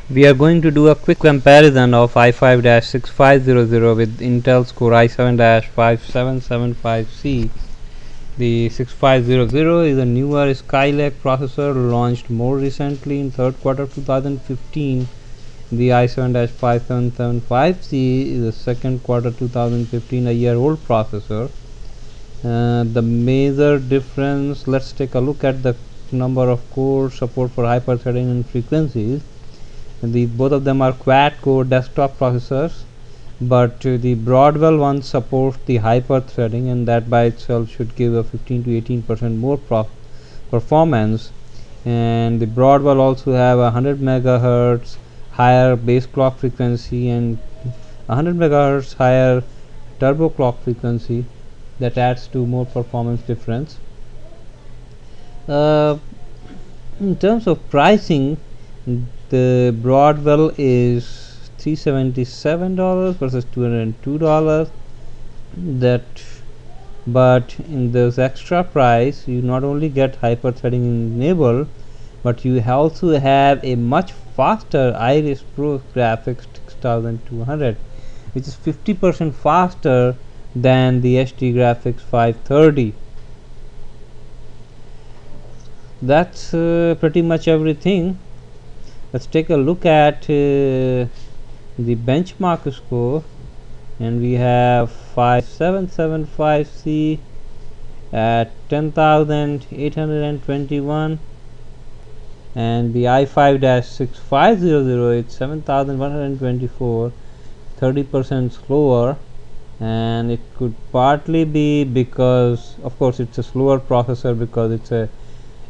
We are going to do a quick comparison of i5-6500 with Intel's Core i7-5775c. The 6500 is a newer Skylake processor launched more recently in third quarter of 2015. The i7-5775c is a second quarter 2015, a year old processor. The major difference, let's take a look at the number of cores, support for hyper-threading and frequencies. Both of them are quad-core desktop processors, but the Broadwell one supports the hyper-threading, and that by itself should give a 15 to 18% more performance. And the Broadwell also have a 100 megahertz higher base clock frequency and 100 megahertz higher turbo clock frequency that adds to more performance difference. In terms of pricing, the Broadwell is $377 versus $202. But in this extra price, you not only get hyper-threading enabled, but you also have a much faster Iris Pro graphics 6200, which is 50% faster than the HD graphics 530. That's pretty much everything. Let's take a look at the benchmark score, and we have i7-5775c at 10,821, and the i5-6500 is 7,124, 30% slower. And it could partly be because, of course, it's a slower processor because it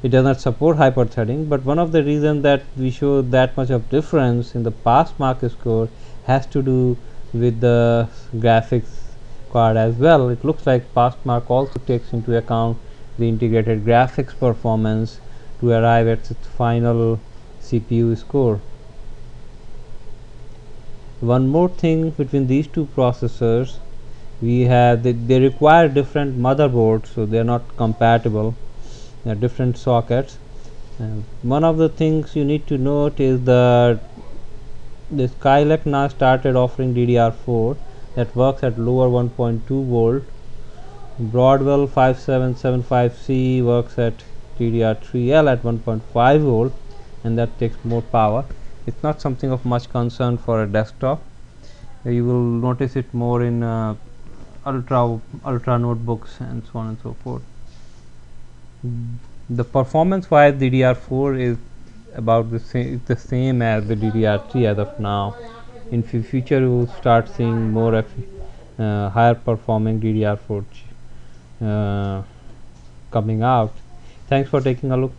does not support hyper-threading, but one of the reasons that we show that much of difference in the pass mark score has to do with the graphics card as well. It looks like pass mark also takes into account the integrated graphics performance to arrive at its final CPU score. One more thing between these two processors, we have they require different motherboards, so they are not compatible. Different sockets. One of the things you need to note is that the Skylake now started offering DDR4 that works at lower 1.2 volt. Broadwell 5775C works at DDR3L at 1.5 volt, and that takes more power. It's not something of much concern for a desktop. You will notice it more in ultra notebooks and so on and so forth. The performance wise, DDR4 is about the same as the DDR3 as of now. In future, you will start seeing more higher performing DDR4 coming out. Thanks for taking a look.